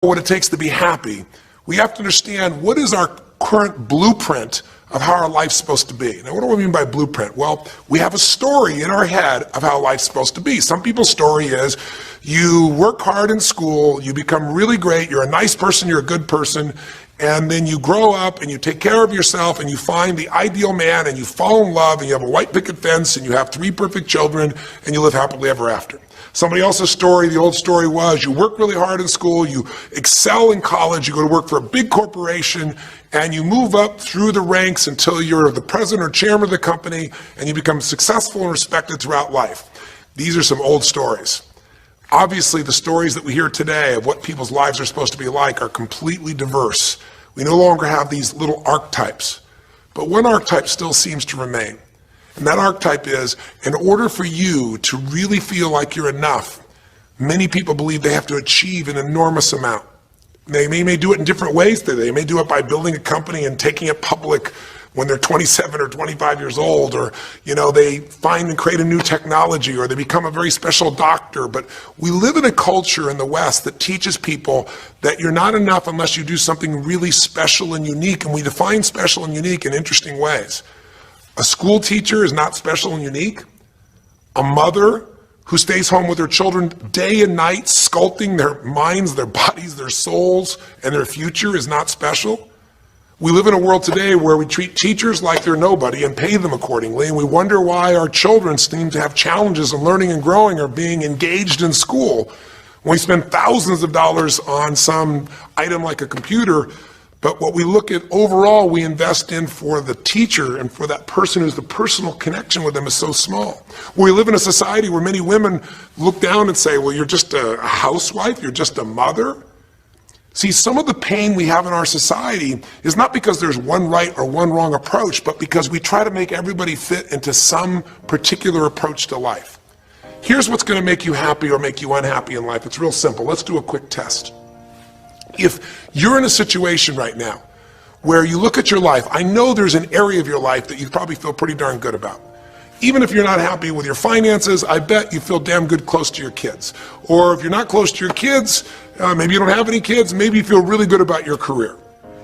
what it takes to be happy, we have to understand what is our current blueprint of how our life's supposed to be. Now, what do I mean by blueprint? Well, we have a story in our head of how life's supposed to be. Some people's story is you work hard in school, you become really great, you're a nice person, you're a good person, and then you grow up and you take care of yourself and you find the ideal man and you fall in love and you have a white picket fence and you have 3 perfect children and you live happily ever after. Somebody else's story, the old story was you work really hard in school, you excel in college, you go to work for a big corporation, and you move up through the ranks until you're the president or chairman of the company, and you become successful and respected throughout life. These are some old stories. Obviously, the stories that we hear today of what people's lives are supposed to be like are completely diverse. We no longer have these little archetypes, but one archetype still seems to remain. And that archetype is, in order for you to really feel like you're enough, many people believe they have to achieve an enormous amount. They may do it in different ways today. They may do it by building a company and taking it public when they're 27 or 25 years old, or they find and create a new technology, or they become a very special doctor. But we live in a culture in the West that teaches people that you're not enough unless you do something really special and unique, and we define special and unique in interesting ways. A school teacher is not special and unique. A mother who stays home with her children day and night, sculpting their minds, their bodies, their souls, and their future is not special. We live in a world today where we treat teachers like they're nobody and pay them accordingly, and we wonder why our children seem to have challenges in learning and growing or being engaged in school. When we spend thousands of dollars on some item like a computer, but what we look at overall, we invest in for the teacher and for that person who's the personal connection with them is so small. We live in a society where many women look down and say, well, you're just a housewife, you're just a mother. See, some of the pain we have in our society is not because there's one right or one wrong approach, but because we try to make everybody fit into some particular approach to life. Here's what's going to make you happy or make you unhappy in life. It's real simple. Let's do a quick test. If you're in a situation right now where you look at your life, I know there's an area of your life that you probably feel pretty darn good about. Even if you're not happy with your finances, I bet you feel damn good close to your kids. Or if you're not close to your kids, maybe you don't have any kids, maybe you feel really good about your career.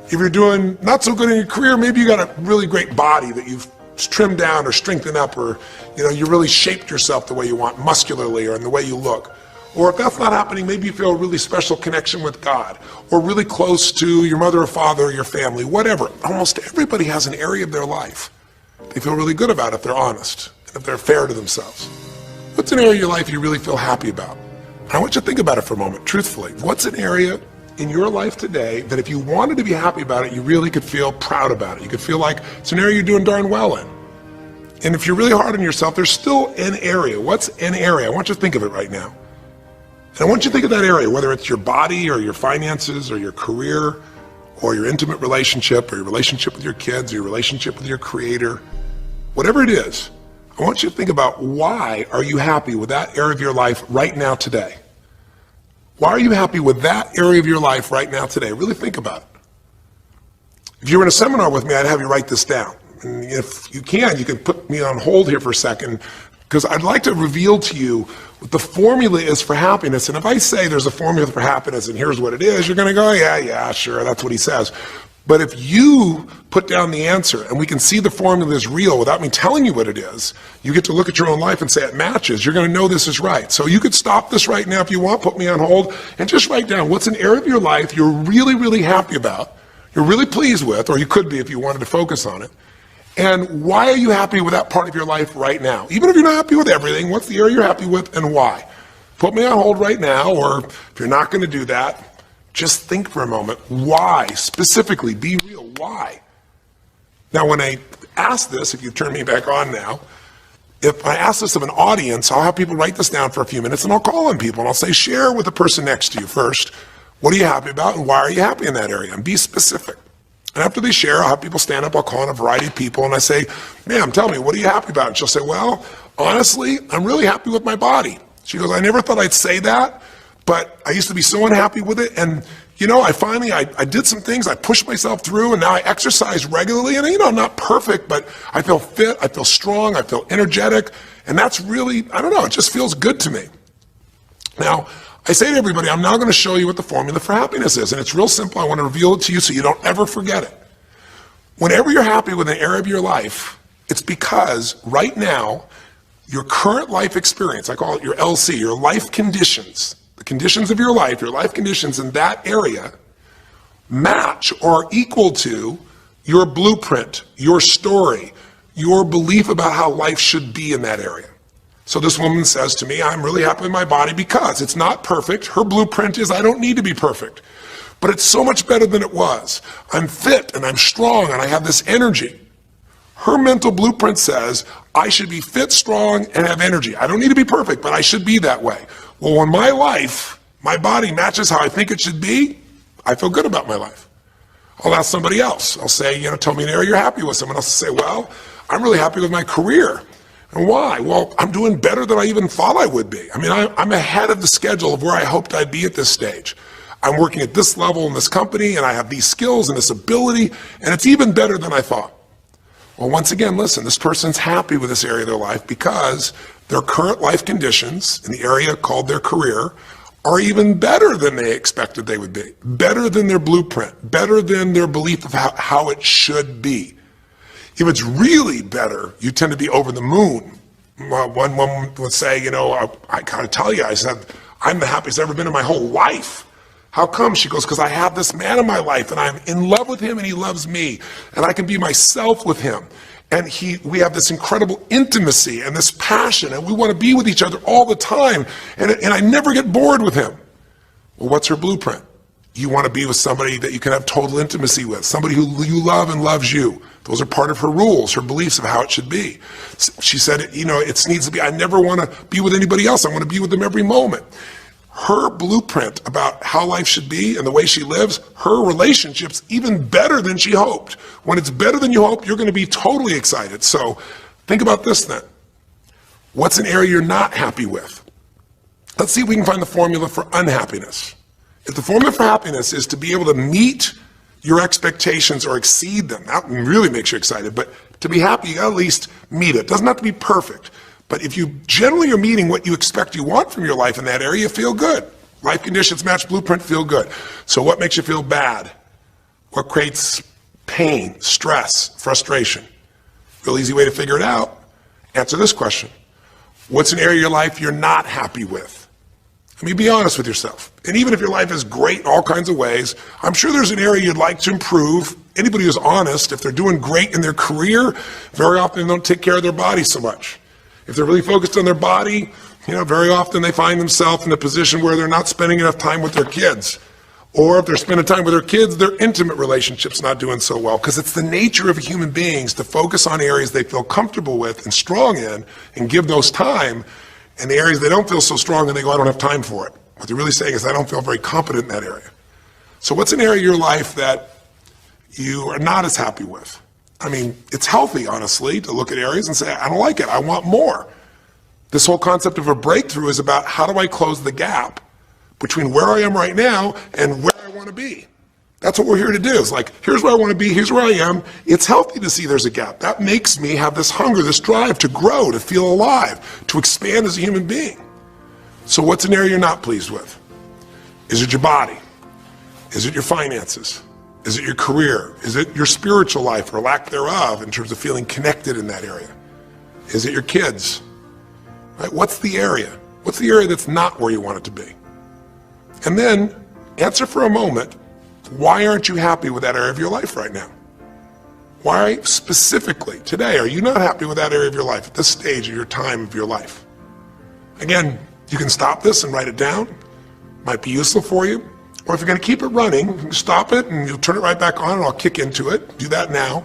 If you're doing not so good in your career, maybe you got a really great body that you've trimmed down or strengthened up, or you really shaped yourself the way you want, muscularly, or in the way you look. Or if that's not happening, maybe you feel a really special connection with God, or really close to your mother or father or your family, whatever. Almost everybody has an area of their life they feel really good about if they're honest, and if they're fair to themselves. What's an area of your life you really feel happy about? I want you to think about it for a moment, truthfully. What's an area in your life today that if you wanted to be happy about it, you really could feel proud about it? You could feel like it's an area you're doing darn well in. And if you're really hard on yourself, there's still an area. What's an area? I want you to think of it right now. And I want you to think of that area, whether it's your body or your finances or your career or your intimate relationship or your relationship with your kids or your relationship with your creator, whatever it is. I want you to think about, why are you happy with that area of your life right now today? Why are you happy with that area of your life right now today? Really think about it. If you were in a seminar with me, I'd have you write this down. And if you can put me on hold here for a second, because I'd like to reveal to you what the formula is for happiness. And if I say there's a formula for happiness and here's what it is, you're going to go, yeah, sure, that's what he says. But if you put down the answer and we can see the formula is real without me telling you what it is, you get to look at your own life and say it matches. You're going to know this is right. So you could stop this right now if you want, put me on hold, and just write down what's an area of your life you're really, really happy about, you're really pleased with, or you could be if you wanted to focus on it. And why are you happy with that part of your life right now? Even if you're not happy with everything, what's the area you're happy with and why? Put me on hold right now, or if you're not going to do that, just think for a moment. Why? Specifically, be real. Why? Now, when I ask this, if you turn me back on now, if I ask this of an audience, I'll have people write this down for a few minutes, and I'll call on people, and I'll say, share with the person next to you first. What are you happy about, and why are you happy in that area? And be specific. And after they share, I'll have people stand up, I'll call on a variety of people, and I say, ma'am, tell me, what are you happy about? And she'll say, well, honestly, I'm really happy with my body. She goes, I never thought I'd say that, but I used to be so unhappy with it, and I did some things, I pushed myself through, and now I exercise regularly, and I'm not perfect, but I feel fit, I feel strong, I feel energetic, and that's really, it just feels good to me. Now, I say to everybody, I'm now going to show you what the formula for happiness is. And it's real simple. I want to reveal it to you so you don't ever forget it. Whenever you're happy with an area of your life, it's because right now, your current life experience, I call it your LC, your life conditions, the conditions of your life conditions in that area match or are equal to your blueprint, your story, your belief about how life should be in that area. So this woman says to me, I'm really happy with my body because it's not perfect. Her blueprint is I don't need to be perfect, but it's so much better than it was. I'm fit and I'm strong and I have this energy. Her mental blueprint says I should be fit, strong, and have energy. I don't need to be perfect, but I should be that way. Well, when my life, my body matches how I think it should be, I feel good about my life. I'll ask somebody else. I'll say, tell me an area you're happy with. Someone else will say, well, I'm really happy with my career. And why? Well, I'm doing better than I even thought I would be. I mean, I'm ahead of the schedule of where I hoped I'd be at this stage. I'm working at this level in this company, and I have these skills and this ability, and it's even better than I thought. Well, once again, listen, this person's happy with this area of their life because their current life conditions in the area called their career are even better than they expected they would be, better than their blueprint, better than their belief of how it should be. If it's really better, you tend to be over the moon. One woman would say, I gotta tell you, I said, I'm the happiest I've ever been in my whole life. How come? She goes, because I have this man in my life and I'm in love with him and he loves me and I can be myself with him. And we have this incredible intimacy and this passion and we want to be with each other all the time and I never get bored with him. Well, what's her blueprint? You want to be with somebody that you can have total intimacy with, somebody who you love and loves you. Those are part of her rules, her beliefs of how it should be. She said, it needs to be, I never want to be with anybody else. I want to be with them every moment. Her blueprint about how life should be and the way she lives, her relationship's even better than she hoped. When it's better than you hoped, you're going to be totally excited. So think about this then. What's an area you're not happy with? Let's see if we can find the formula for unhappiness. If the formula for happiness is to be able to meet your expectations or exceed them, that really makes you excited, but to be happy, you gotta at least meet it. It doesn't have to be perfect, but if you generally are meeting what you expect you want from your life in that area, you feel good. Life conditions match blueprint, feel good. So what makes you feel bad? What creates pain, stress, frustration? Real easy way to figure it out. Answer this question. What's an area of your life you're not happy with? I mean, be honest with yourself. And even if your life is great in all kinds of ways, I'm sure there's an area you'd like to improve. Anybody who's honest, if they're doing great in their career, very often they don't take care of their body so much. If they're really focused on their body, very often they find themselves in a position where they're not spending enough time with their kids. Or if they're spending time with their kids, their intimate relationship's not doing so well. Because it's the nature of human beings to focus on areas they feel comfortable with and strong in and give those time. And the areas they don't feel so strong and they go, I don't have time for it. What they're really saying is, I don't feel very competent in that area. So what's an area of your life that you are not as happy with? I mean, it's healthy, honestly, to look at areas and say, I don't like it, I want more. This whole concept of a breakthrough is about how do I close the gap between where I am right now and where I want to be. That's what we're here to do. It's like, here's where I want to be, here's where I am. It's healthy to see there's a gap. That makes me have this hunger, this drive to grow, to feel alive, to expand as a human being. So what's an area you're not pleased with? Is it your body? Is it your finances? Is it your career? Is it your spiritual life or lack thereof in terms of feeling connected in that area? Is it your kids? Right? What's the area? What's the area that's not where you want it to be? And then answer for a moment, why aren't you happy with that area of your life right now? Why specifically today are you not happy with that area of your life at this stage of your time of your life? Again, you can stop this and write it down. Might be useful for you. Or if you're going to keep it running, you can stop it and you'll turn it right back on and I'll kick into it. Do that now.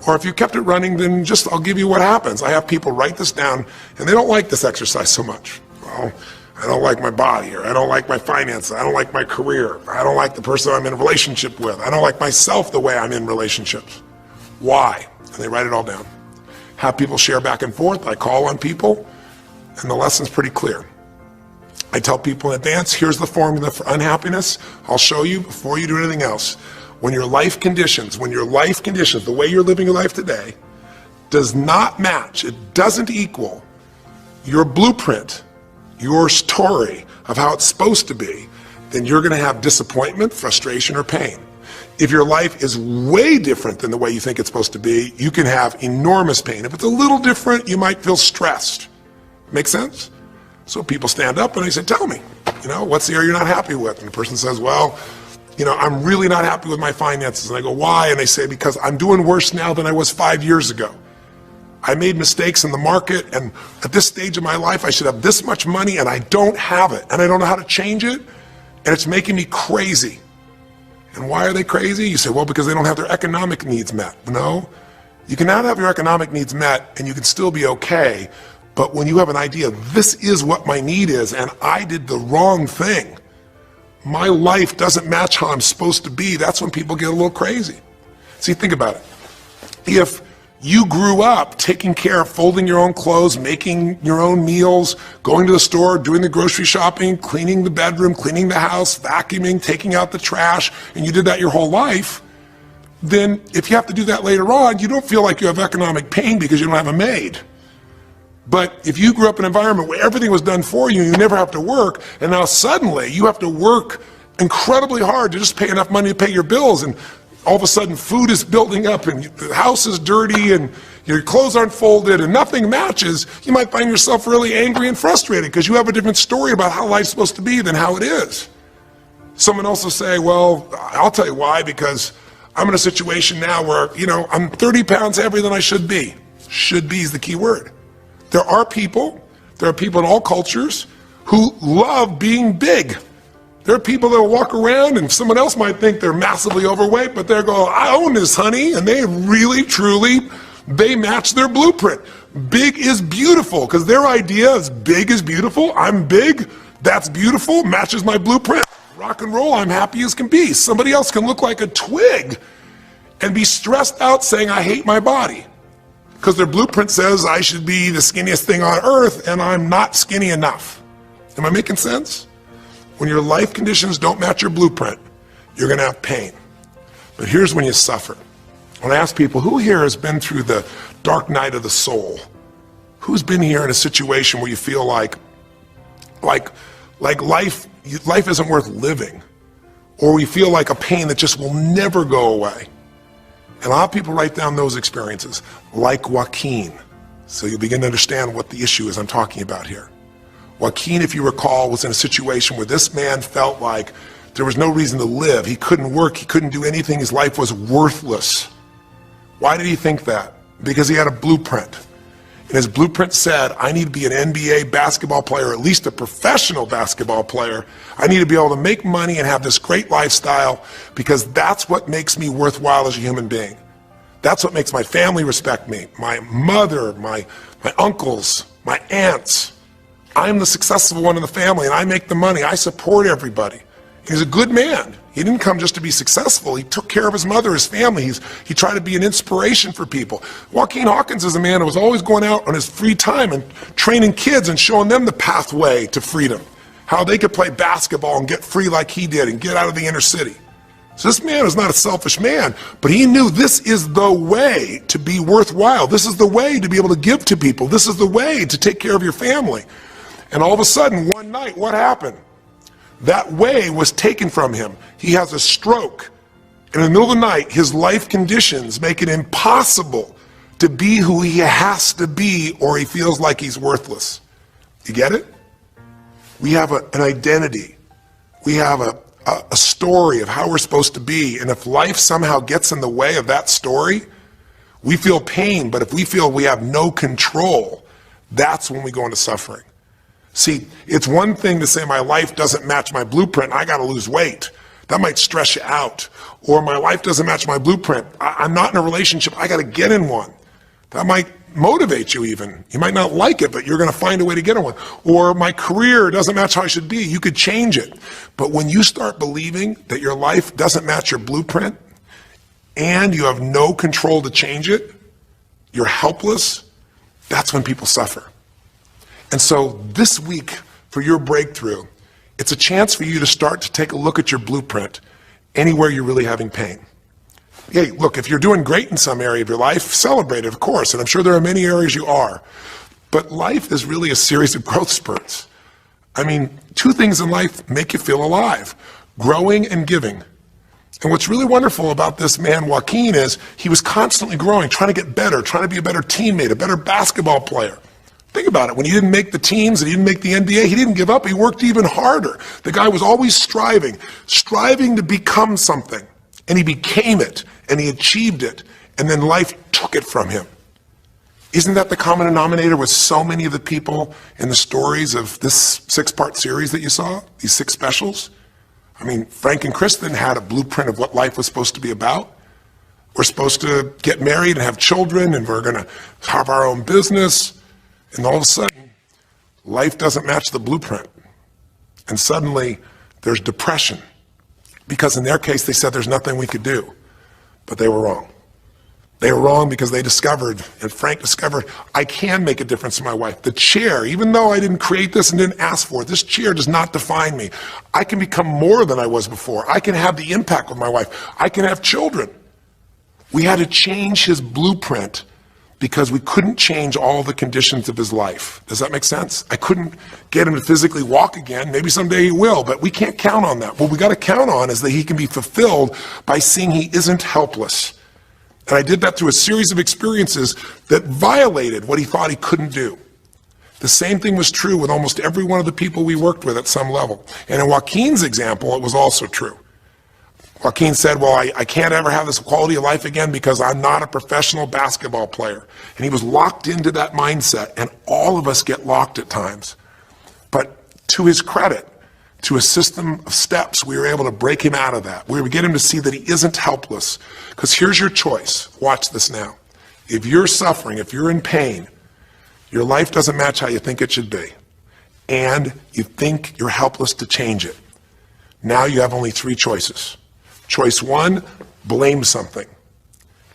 Or if you kept it running, then I'll give you what happens. I have people write this down and they don't like this exercise so much. Well, I don't like my body, or I don't like my finances, I don't like my career, I don't like the person I'm in a relationship with, I don't like myself the way I'm in relationships. Why? And they write it all down. Have people share back and forth. I call on people, and the lesson's pretty clear. I tell people in advance, here's the formula for unhappiness. I'll show you before you do anything else. When your life conditions, the way you're living your life today, does not match, it doesn't equal your blueprint, your story, of how it's supposed to be, then you're going to have disappointment, frustration, or pain. If your life is way different than the way you think it's supposed to be, you can have enormous pain. If it's a little different, you might feel stressed. Make sense? So people stand up and they say, tell me, what's the area you're not happy with? And the person says, well, I'm really not happy with my finances. And I go, why? And they say, because I'm doing worse now than I was 5 years ago. I made mistakes in the market, and at this stage of my life, I should have this much money, and I don't have it, and I don't know how to change it, and it's making me crazy. And why are they crazy? You say, well, because they don't have their economic needs met. No, you can not have your economic needs met, and you can still be okay, but when you have an idea, this is what my need is, and I did the wrong thing, my life doesn't match how I'm supposed to be, that's when people get a little crazy. See, think about it. If you grew up taking care of folding your own clothes, making your own meals, going to the store, doing the grocery shopping, cleaning the bedroom, cleaning the house, vacuuming, taking out the trash, and you did that your whole life, then if you have to do that later on, you don't feel like you have economic pain because you don't have a maid. But if you grew up in an environment where everything was done for you, you never have to work, and now suddenly you have to work incredibly hard to just pay enough money to pay your bills, and all of a sudden food is building up and the house is dirty and your clothes aren't folded and nothing matches, you might find yourself really angry and frustrated because you have a different story about how life's supposed to be than how it is. Someone else will say, well, I'll tell you why, because I'm in a situation now where, I'm 30 pounds heavier than I should be. Should be is the key word. There are people in all cultures who love being big. There are people that will walk around and someone else might think they're massively overweight, but they're going, I own this, honey, and they really, truly, they match their blueprint. Big is beautiful, because their idea is big is beautiful, I'm big, that's beautiful, matches my blueprint. Rock and roll, I'm happy as can be. Somebody else can look like a twig and be stressed out saying, I hate my body, because their blueprint says I should be the skinniest thing on earth and I'm not skinny enough. Am I making sense? When your life conditions don't match your blueprint, you're going to have pain. But here's when you suffer. When I ask people, who here has been through the dark night of the soul? Who's been here in a situation where you feel like life isn't worth living, or we feel like a pain that just will never go away? And a lot of people write down those experiences, like Joaquin. So you'll begin to understand what the issue is I'm talking about here. Joaquin, if you recall, was in a situation where this man felt like there was no reason to live. He couldn't work, he couldn't do anything, his life was worthless. Why did he think that? Because he had a blueprint. And his blueprint said, I need to be an NBA basketball player, at least a professional basketball player. I need to be able to make money and have this great lifestyle, because that's what makes me worthwhile as a human being. That's what makes my family respect me. My mother, my uncles, my aunts. I'm the successful one in the family, and I make the money. I support everybody. He's a good man. He didn't come just to be successful. He took care of his mother, his family. He tried to be an inspiration for people. Joaquin Hawkins is a man who was always going out on his free time and training kids and showing them the pathway to freedom, how they could play basketball and get free like he did and get out of the inner city. So this man was not a selfish man, but he knew this is the way to be worthwhile. This is the way to be able to give to people. This is the way to take care of your family. And all of a sudden, one night, what happened? That way was taken from him. He has a stroke. And in the middle of the night, his life conditions make it impossible to be who he has to be, or he feels like he's worthless. You get it? We have an identity. We have a story of how we're supposed to be. And if life somehow gets in the way of that story, we feel pain. But if we feel we have no control, that's when we go into suffering. See, it's one thing to say my life doesn't match my blueprint, I got to lose weight. That might stress you out. Or my life doesn't match my blueprint, I'm not in a relationship, I got to get in one. That might motivate you even. You might not like it, but you're going to find a way to get in one. Or my career doesn't match how I should be, you could change it. But when you start believing that your life doesn't match your blueprint, and you have no control to change it, you're helpless, that's when people suffer. And so this week, for your breakthrough, it's a chance for you to start to take a look at your blueprint anywhere you're really having pain. Hey, look, if you're doing great in some area of your life, celebrate it, of course, and I'm sure there are many areas you are. But life is really a series of growth spurts. I mean, two things in life make you feel alive: growing and giving. And what's really wonderful about this man, Joaquin, is he was constantly growing, trying to get better, trying to be a better teammate, a better basketball player. Think about it. When he didn't make the teams and he didn't make the NBA, he didn't give up. He worked even harder. The guy was always striving to become something. And he became it, and he achieved it, and then life took it from him. Isn't that the common denominator with so many of the people in the stories of this 6-part series that you saw, these 6 specials? I mean, Frank and Kristen had a blueprint of what life was supposed to be about. We're supposed to get married and have children, and we're going to have our own business. And all of a sudden, life doesn't match the blueprint. And suddenly, there's depression. Because in their case, they said there's nothing we could do. But they were wrong. They were wrong because they discovered, and Frank discovered, I can make a difference in my wife. The chair, even though I didn't create this and didn't ask for it, this chair does not define me. I can become more than I was before. I can have the impact with my wife. I can have children. We had to change his blueprint because we couldn't change all the conditions of his life. Does that make sense? I couldn't get him to physically walk again. Maybe someday he will, but we can't count on that. What we got to count on is that he can be fulfilled by seeing he isn't helpless. And I did that through a series of experiences that violated what he thought he couldn't do. The same thing was true with almost every one of the people we worked with at some level. And in Joaquin's example, it was also true. Joaquin said, well, I can't ever have this quality of life again because I'm not a professional basketball player. And he was locked into that mindset, and all of us get locked at times. But to his credit, to a system of steps, we were able to break him out of that. We were able to get him to see that he isn't helpless. Because here's your choice. Watch this now. If you're suffering, if you're in pain, your life doesn't match how you think it should be, and you think you're helpless to change it, now you have only 3 choices. Choice 1, blame something.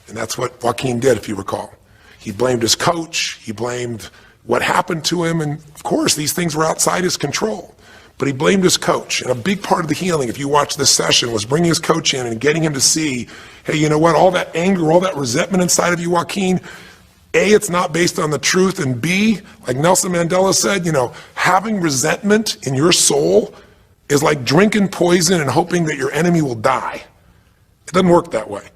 And that's what Joaquin did, if you recall. He blamed his coach, he blamed what happened to him, and of course these things were outside his control. But he blamed his coach. And a big part of the healing, if you watch this session, was bringing his coach in and getting him to see, hey, you know what, all that anger, all that resentment inside of you, Joaquin, A, it's not based on the truth, and B, like Nelson Mandela said, having resentment in your soul is like drinking poison and hoping that your enemy will die. It doesn't work that way.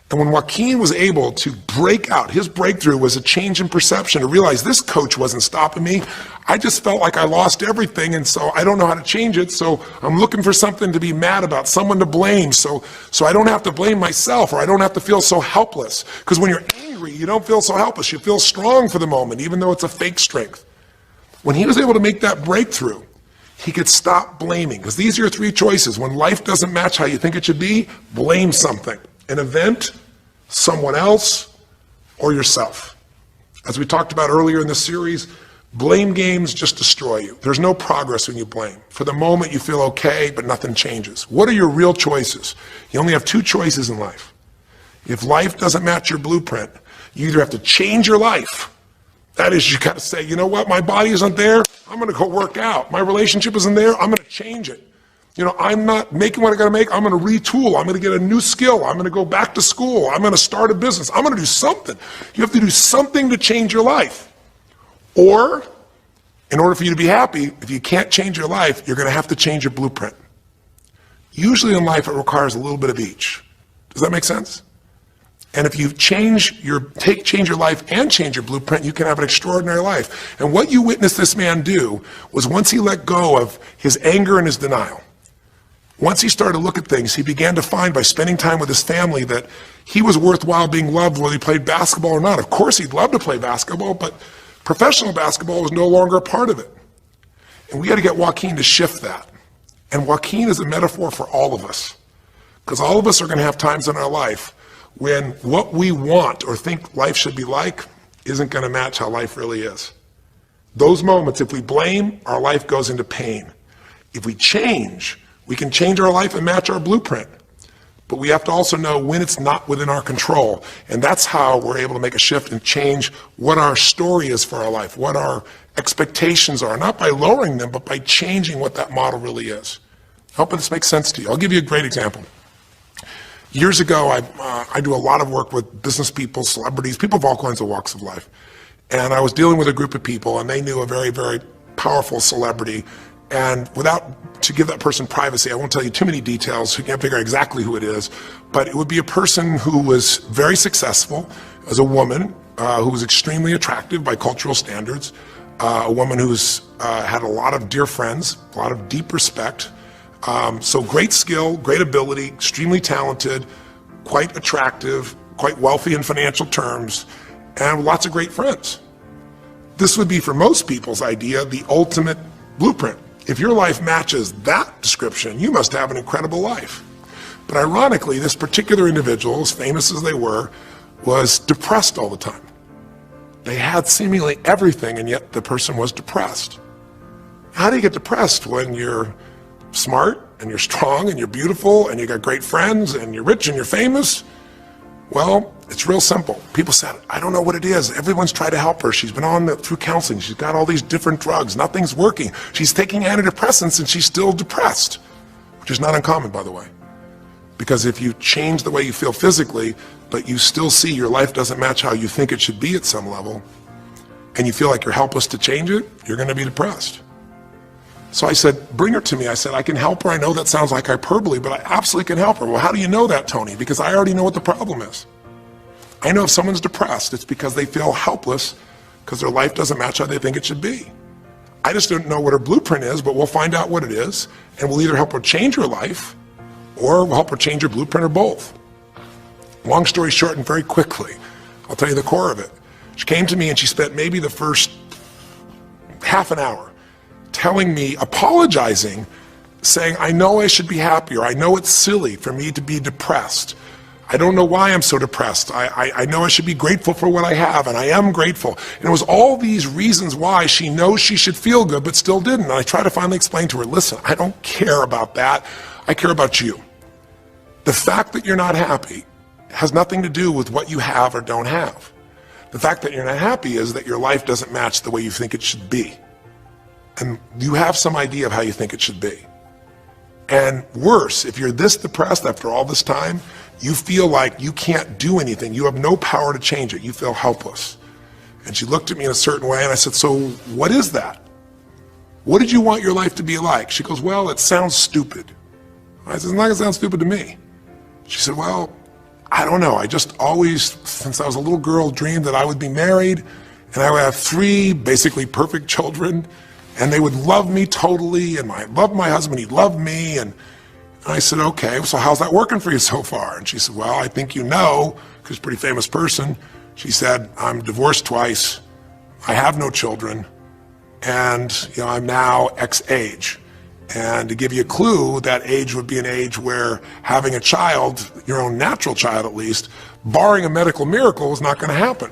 And when Joaquin was able to break out, his breakthrough was a change in perception, to realize this coach wasn't stopping me. I just felt like I lost everything, and so I don't know how to change it, so I'm looking for something to be mad about, someone to blame, so I don't have to blame myself, or I don't have to feel so helpless. Because when you're angry, you don't feel so helpless. You feel strong for the moment, even though it's a fake strength. When he was able to make that breakthrough, he could stop blaming. Because these are your 3 choices. When life doesn't match how you think it should be, blame something. An event, someone else, or yourself. As we talked about earlier in this series, blame games just destroy you. There's no progress when you blame. For the moment you feel okay, but nothing changes. What are your real choices? You only have 2 choices in life. If life doesn't match your blueprint, you either have to change your life. That is, you got to say, you know what, my body isn't there, I'm going to go work out. My relationship isn't there, I'm going to change it. I'm not making what I got to make. I'm going to retool. I'm going to get a new skill. I'm going to go back to school. I'm going to start a business. I'm going to do something. You have to do something to change your life. Or, in order for you to be happy, if you can't change your life, you're going to have to change your blueprint. Usually in life, it requires a little bit of each. Does that make sense? And if you change your life and change your blueprint, you can have an extraordinary life. And what you witnessed this man do was, once he let go of his anger and his denial, once he started to look at things, he began to find, by spending time with his family, that he was worthwhile being loved whether he played basketball or not. Of course he'd love to play basketball, but professional basketball was no longer a part of it. And we had to get Joaquin to shift that. And Joaquin is a metaphor for all of us. Because all of us are going to have times in our life when what we want or think life should be like isn't going to match how life really is. Those moments, if we blame, our life goes into pain. If we change, we can change our life and match our blueprint. But we have to also know when it's not within our control. And that's how we're able to make a shift and change what our story is for our life, what our expectations are, not by lowering them, but by changing what that model really is. I hope this makes sense to you. I'll give you a great example. Years ago, I do a lot of work with business people, celebrities, people of all kinds of walks of life. And I was dealing with a group of people, and they knew a very, very powerful celebrity. And to give that person privacy, I won't tell you too many details, you can't figure out exactly who it is, but it would be a person who was very successful as a woman, who was extremely attractive by cultural standards, a woman who's had a lot of dear friends, a lot of deep respect, so great skill, great ability, extremely talented, quite attractive, quite wealthy in financial terms, and lots of great friends. This would be, for most people's idea, the ultimate blueprint. If your life matches that description, you must have an incredible life. But ironically, this particular individual, as famous as they were, was depressed all the time. They had seemingly everything, and yet the person was depressed. How do you get depressed when you're smart, and you're strong, and you're beautiful, and you got great friends, and you're rich, and you're famous? Well, it's real simple. People said, I don't know what it is. Everyone's tried to help her. She's been through counseling. She's got all these different drugs. Nothing's working. She's taking antidepressants and she's still depressed, which is not uncommon, by the way. Because if you change the way you feel physically, but you still see your life doesn't match how you think it should be at some level, and you feel like you're helpless to change it, you're going to be depressed. So I said, bring her to me. I said, I can help her. I know that sounds like hyperbole, but I absolutely can help her. Well, how do you know that, Tony? Because I already know what the problem is. I know if someone's depressed, it's because they feel helpless because their life doesn't match how they think it should be. I just don't know what her blueprint is, but we'll find out what it is, and we'll either help her change her life or we'll help her change her blueprint, or both. Long story short, and very quickly, I'll tell you the core of it. She came to me and she spent maybe the first half an hour telling me, apologizing, saying, I know I should be happier. I know it's silly for me to be depressed. I don't know why I'm so depressed. I know I should be grateful for what I have, and I am grateful. And it was all these reasons why she knows she should feel good, but still didn't. And I tried to finally explain to her, listen, I don't care about that. I care about you. The fact that you're not happy has nothing to do with what you have or don't have. The fact that you're not happy is that your life doesn't match the way you think it should be. And you have some idea of how you think it should be. And worse, if you're this depressed after all this time, you feel like you can't do anything. You have no power to change it. You feel helpless. And she looked at me in a certain way, and I said, so what is that? What did you want your life to be like? She goes, well, it sounds stupid. I said, it's not going to sound stupid to me. She said, well, I don't know. I just always, since I was a little girl, dreamed that I would be married, and I would have 3 basically perfect children, and they would love me totally, and I loved my husband, he loved me, and I said, okay, so how's that working for you so far? And she said, well, I think you know, because she's a pretty famous person. She said, I'm divorced twice, I have no children, and I'm now X age. And to give you a clue, that age would be an age where having a child, your own natural child at least, barring a medical miracle, is not going to happen.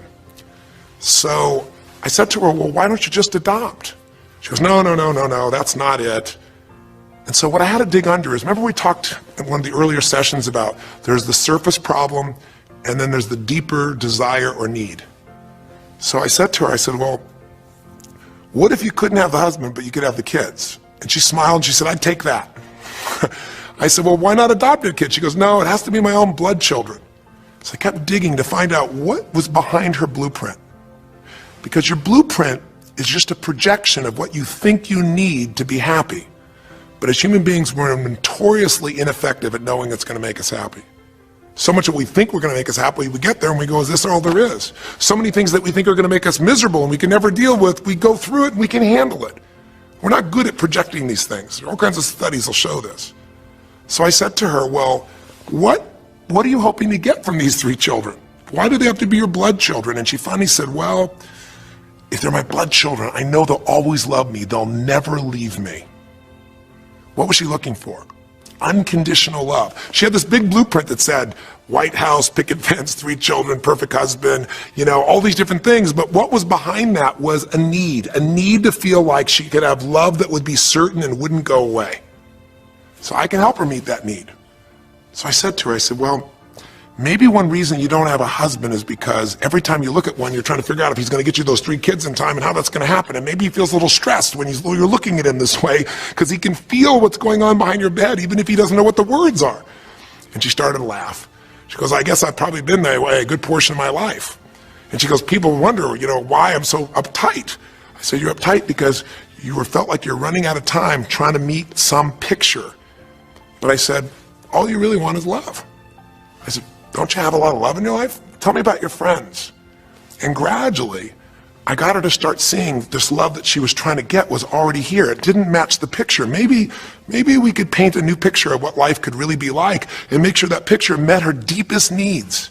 So I said to her, well, why don't you just adopt? She goes, no, that's not it. And so what I had to dig under is, remember we talked in one of the earlier sessions about there's the surface problem and then there's the deeper desire or need. So I said to her, I said, well, what if you couldn't have the husband but you could have the kids? And she smiled and she said, I'd take that. I said, well, why not adopt a kid? She goes, no, it has to be my own blood children. So I kept digging to find out what was behind her blueprint. Because your blueprint is just a projection of what you think you need to be happy. But as human beings, we're notoriously ineffective at knowing it's going to make us happy. So much that we think we're going to make us happy, we get there and we go, is this all there is? So many things that we think are going to make us miserable and we can never deal with, we go through it and we can handle it. We're not good at projecting these things. All kinds of studies will show this. So I said to her, well, what are you hoping to get from these 3 children? Why do they have to be your blood children? And she finally said, well, if they're my blood children, I know they'll always love me. They'll never leave me. What was she looking for? Unconditional love. She had this big blueprint that said, White House, picket fence, 3 children, perfect husband, all these different things. But what was behind that was a need to feel like she could have love that would be certain and wouldn't go away. So I can help her meet that need. So I said to her, I said, well, maybe one reason you don't have a husband is because every time you look at one, you're trying to figure out if he's going to get you those 3 kids in time and how that's going to happen. And maybe he feels a little stressed when you're looking at him this way because he can feel what's going on behind your bed, even if he doesn't know what the words are. And she started to laugh. She goes, I guess I've probably been that way a good portion of my life. And she goes, people wonder, why I'm so uptight. I said, you're uptight because you felt like you're running out of time trying to meet some picture. But I said, all you really want is love. I said, don't you have a lot of love in your life? Tell me about your friends. And gradually, I got her to start seeing this love that she was trying to get was already here. It didn't match the picture. Maybe we could paint a new picture of what life could really be like and make sure that picture met her deepest needs.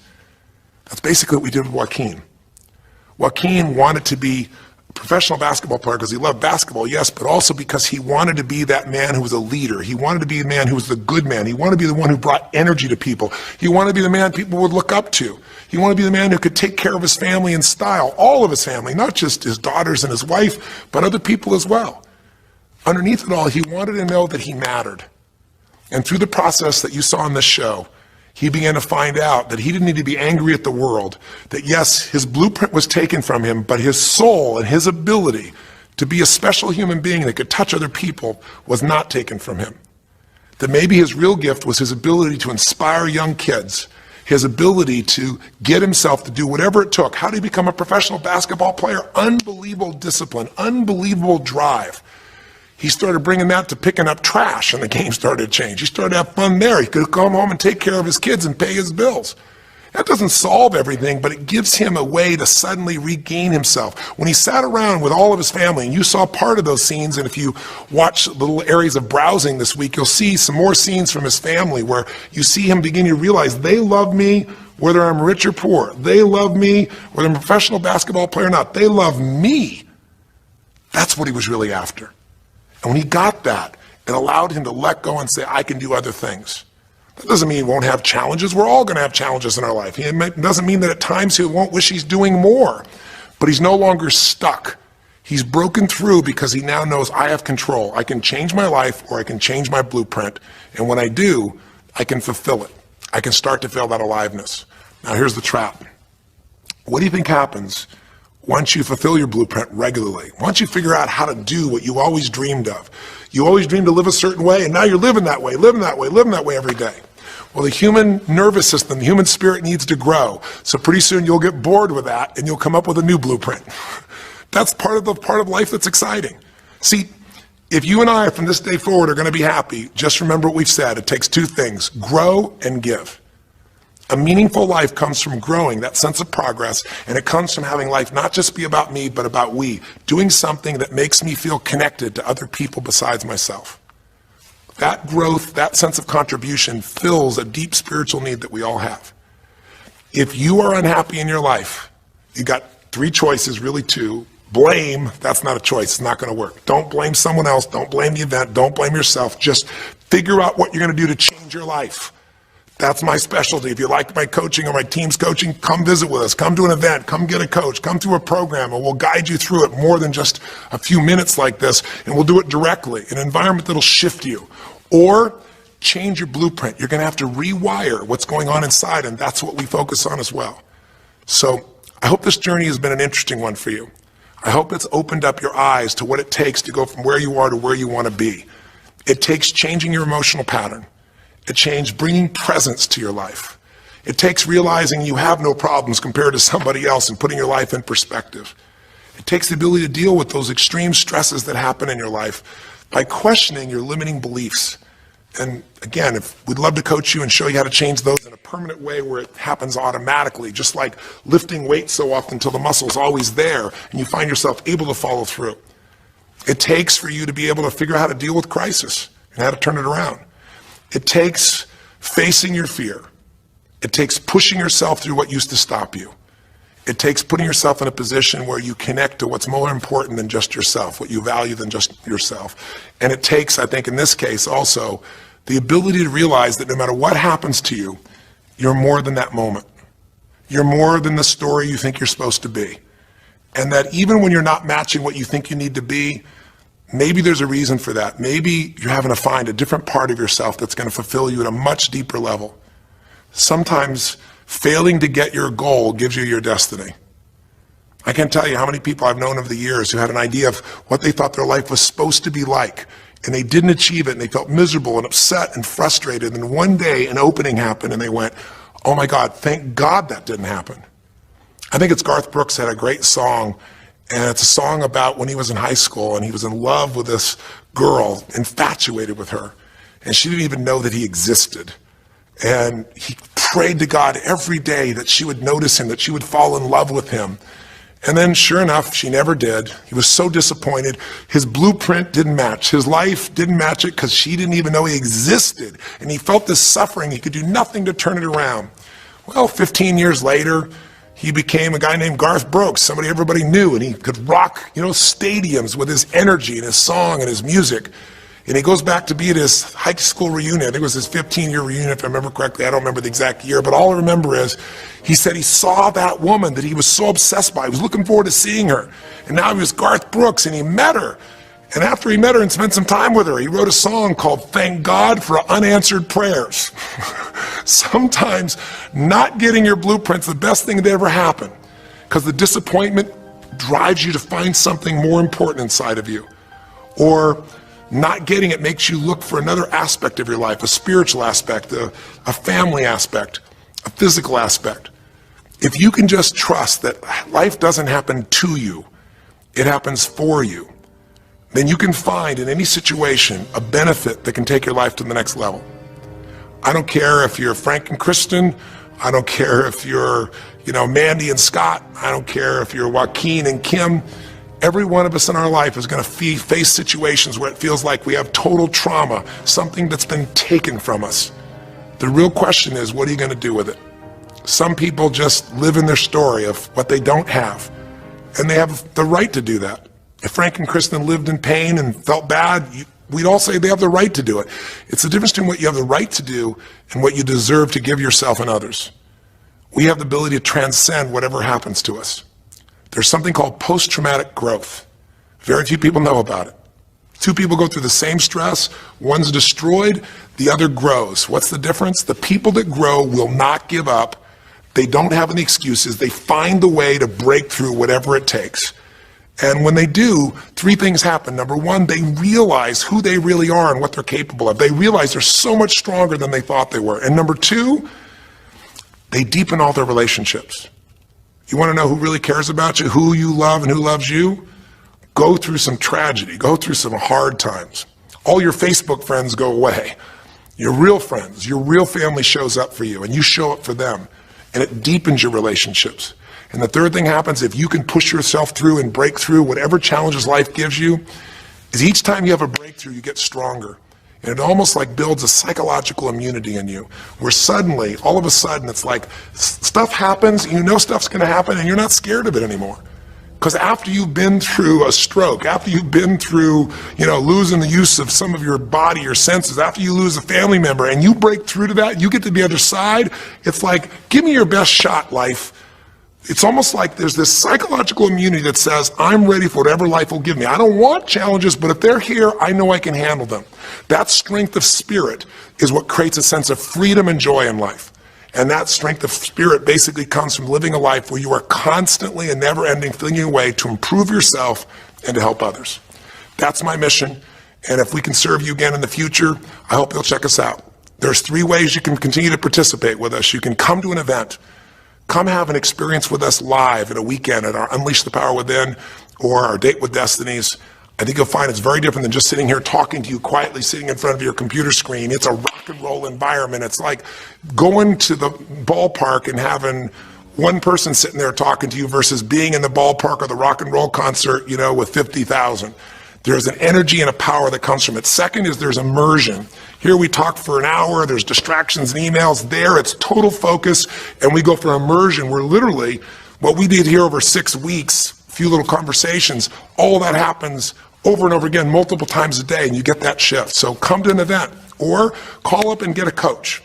That's basically what we did with Joaquin. Joaquin wanted to be a professional basketball player because he loved basketball, yes, but also because he wanted to be that man who was a leader. He wanted to be the man who was the good man. He wanted to be the one who brought energy to people. He wanted to be the man people would look up to. He wanted to be the man who could take care of his family in style, all of his family, not just his daughters and his wife, but other people as well. Underneath it all, he wanted to know that he mattered. And through the process that you saw in this show, he began to find out that he didn't need to be angry at the world, that yes, his blueprint was taken from him, but his soul and his ability to be a special human being that could touch other people was not taken from him. That maybe his real gift was his ability to inspire young kids, his ability to get himself to do whatever it took. How did he become a professional basketball player? Unbelievable discipline, unbelievable drive. He started bringing that to picking up trash, and the game started to change. He started to have fun there. He could come home and take care of his kids and pay his bills. That doesn't solve everything, but it gives him a way to suddenly regain himself. When he sat around with all of his family, and you saw part of those scenes, and if you watch little areas of browsing this week, you'll see some more scenes from his family where you see him begin to realize they love me whether I'm rich or poor. They love me whether I'm a professional basketball player or not. They love me. That's what he was really after. And when he got that, it allowed him to let go and say, I can do other things. That doesn't mean he won't have challenges. We're all going to have challenges in our life. It doesn't mean that at times he won't wish he's doing more, but he's no longer stuck. He's broken through because he now knows I have control. I can change my life or I can change my blueprint. And when I do, I can fulfill it. I can start to feel that aliveness. Now here's the trap. What do you think happens once you fulfill your blueprint regularly? Once you figure out how to do what you always dreamed of? You always dreamed to live a certain way, and now you're living that way every day. Well, the human nervous system, the human spirit needs to grow. So pretty soon you'll get bored with that and you'll come up with a new blueprint. That's part of life that's exciting. See, if you and I from this day forward are going to be happy, just remember what we've said. It takes two things: grow and give. A meaningful life comes from growing, that sense of progress, and it comes from having life not just be about me, but about we, doing something that makes me feel connected to other people besides myself. That growth, that sense of contribution fills a deep spiritual need that we all have. If you are unhappy in your life, you got three choices, really two. Blame, that's not a choice, it's not going to work. Don't blame someone else, don't blame the event, don't blame yourself. Just figure out what you're going to do to change your life. That's my specialty. If you like my coaching or my team's coaching, come visit with us. Come to an event. Come get a coach. Come through a program, and we'll guide you through it more than just a few minutes like this, and we'll do it directly in an environment that'll shift you. Or change your blueprint. You're going to have to rewire what's going on inside, and that's what we focus on as well. So I hope this journey has been an interesting one for you. I hope it's opened up your eyes to what it takes to go from where you are to where you want to be. It takes changing your emotional pattern. It takes bringing presence to your life. It takes realizing you have no problems compared to somebody else and putting your life in perspective. It takes the ability to deal with those extreme stresses that happen in your life by questioning your limiting beliefs. And again, we'd love to coach you and show you how to change those in a permanent way where it happens automatically, just like lifting weights so often until the muscle's always there and you find yourself able to follow through. It takes for you to be able to figure out how to deal with crisis and how to turn it around. It takes facing your fear. It takes pushing yourself through what used to stop you. It takes putting yourself in a position where you connect to what's more important than just yourself, what you value than just yourself. And it takes, I think in this case also, the ability to realize that no matter what happens to you, you're more than that moment. You're more than the story you think you're supposed to be. And that even when you're not matching what you think you need to be, maybe there's a reason for that. Maybe you're having to find a different part of yourself that's going to fulfill you at a much deeper level. Sometimes failing to get your goal gives you your destiny. I can't tell you how many people I've known over the years who had an idea of what they thought their life was supposed to be like, and they didn't achieve it, and they felt miserable and upset and frustrated, and one day an opening happened and they went, oh my God, thank God that didn't happen. I think it's Garth Brooks had a great song, And it's a song about when he was in high school and he was in love with this girl, infatuated with her. And she didn't even know that he existed. And he prayed to God every day that she would notice him, that she would fall in love with him. And then sure enough, she never did. He was so disappointed. His blueprint didn't match. His life didn't match it because she didn't even know he existed. And he felt this suffering. He could do nothing to turn it around. Well, 15 years later, he became a guy named Garth Brooks, somebody everybody knew, and he could rock, stadiums with his energy and his song and his music. And he goes back to be at his high school reunion. I think it was his 15-year reunion, if I remember correctly. I don't remember the exact year, but all I remember is he said he saw that woman that he was so obsessed by. He was looking forward to seeing her. And now he was Garth Brooks, and he met her. And after he met her and spent some time with her, he wrote a song called Thank God for Unanswered Prayers. Sometimes not getting your blueprint's the best thing that ever happened, because the disappointment drives you to find something more important inside of you. Or not getting it makes you look for another aspect of your life, a spiritual aspect, a family aspect, a physical aspect. If you can just trust that life doesn't happen to you, it happens for you, then you can find in any situation a benefit that can take your life to the next level. I don't care if you're Frank and Kristen. I don't care if you're, Mandy and Scott. I don't care if you're Joaquin and Kim. Every one of us in our life is going to face situations where it feels like we have total trauma, something that's been taken from us. The real question is, what are you going to do with it? Some people just live in their story of what they don't have, and they have the right to do that. If Frank and Kristen lived in pain and felt bad, we'd all say they have the right to do it. It's the difference between what you have the right to do and what you deserve to give yourself and others. We have the ability to transcend whatever happens to us. There's something called post-traumatic growth. Very few people know about it. Two people go through the same stress, one's destroyed, the other grows. What's the difference? The people that grow will not give up. They don't have any excuses. They find the way to break through whatever it takes. And when they do, three things happen. Number one, they realize who they really are and what they're capable of. They realize they're so much stronger than they thought they were. And number two, they deepen all their relationships. You want to know who really cares about you, who you love and who loves you? Go through some tragedy, go through some hard times. All your Facebook friends go away. Your real friends, your real family shows up for you and you show up for them, and it deepens your relationships. And the third thing happens, if you can push yourself through and break through whatever challenges life gives you, is each time you have a breakthrough, you get stronger. And it almost like builds a psychological immunity in you, where suddenly, all of a sudden, it's like stuff happens, you know stuff's gonna happen, and you're not scared of it anymore. Because after you've been through a stroke, after you've been through, losing the use of some of your body, your senses, after you lose a family member, and you break through to that, you get to the other side, it's like, give me your best shot, life. It's almost like there's this psychological immunity that says, I'm ready for whatever life will give me. I don't want challenges, but if they're here, I know I can handle them. That strength of spirit is what creates a sense of freedom and joy in life. And that strength of spirit basically comes from living a life where you are constantly and never-ending flinging away to improve yourself and to help others. That's my mission. And if we can serve you again in the future, I hope you'll check us out. There's 3 ways you can continue to participate with us. You can come to an event. Come have an experience with us live at a weekend at our Unleash the Power Within or our Date with Destinies. I think you'll find it's very different than just sitting here talking to you quietly, sitting in front of your computer screen. It's a rock and roll environment. It's like going to the ballpark and having one person sitting there talking to you versus being in the ballpark or the rock and roll concert, with 50,000. There's an energy and a power that comes from it. Second is there's immersion. Here we talk for an hour, there's distractions and emails. There it's total focus, and we go for immersion. We're literally, what we did here over 6 weeks, few little conversations, all that happens over and over again, multiple times a day, and you get that shift. So come to an event, or call up and get a coach.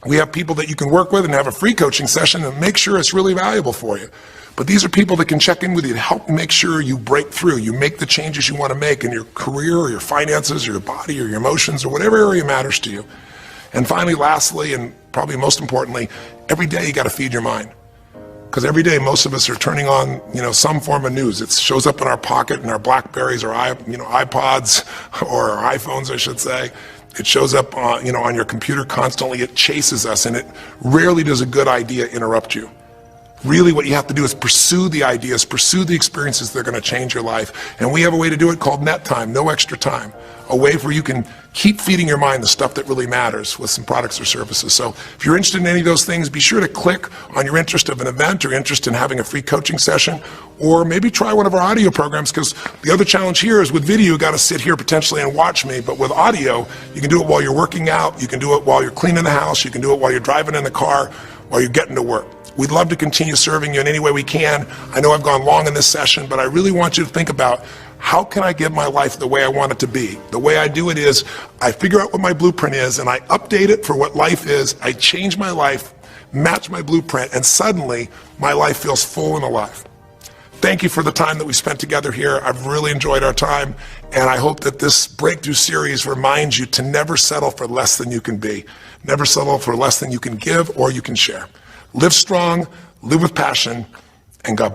We have people that you can work with and have a free coaching session and make sure it's really valuable for you. But these are people that can check in with you to help make sure you break through, you make the changes you want to make in your career or your finances or your body or your emotions or whatever area matters to you. And finally, lastly, and probably most importantly, every day you got to feed your mind. Because every day most of us are turning on, some form of news. It shows up in our pocket, in our Blackberries or iPods or our iPhones, I should say. It shows up on your computer constantly. It chases us, and it rarely does a good idea interrupt you. Really what you have to do is pursue the ideas, pursue the experiences that are going to change your life. And we have a way to do it called net time, no extra time. A way where you can keep feeding your mind the stuff that really matters with some products or services. So if you're interested in any of those things, be sure to click on your interest of an event or interest in having a free coaching session, or maybe try one of our audio programs, because the other challenge here is with video, you got to sit here potentially and watch me, but with audio, you can do it while you're working out, you can do it while you're cleaning the house, you can do it while you're driving in the car, while you're getting to work. We'd love to continue serving you in any way we can. I know I've gone long in this session, but I really want you to think about, how can I get my life the way I want it to be? The way I do it is I figure out what my blueprint is and I update it for what life is. I change my life, match my blueprint, and suddenly my life feels full and alive. Thank you for the time that we spent together here. I've really enjoyed our time, and I hope that this breakthrough series reminds you to never settle for less than you can be. Never settle for less than you can give or you can share. Live strong, live with passion, and God bless.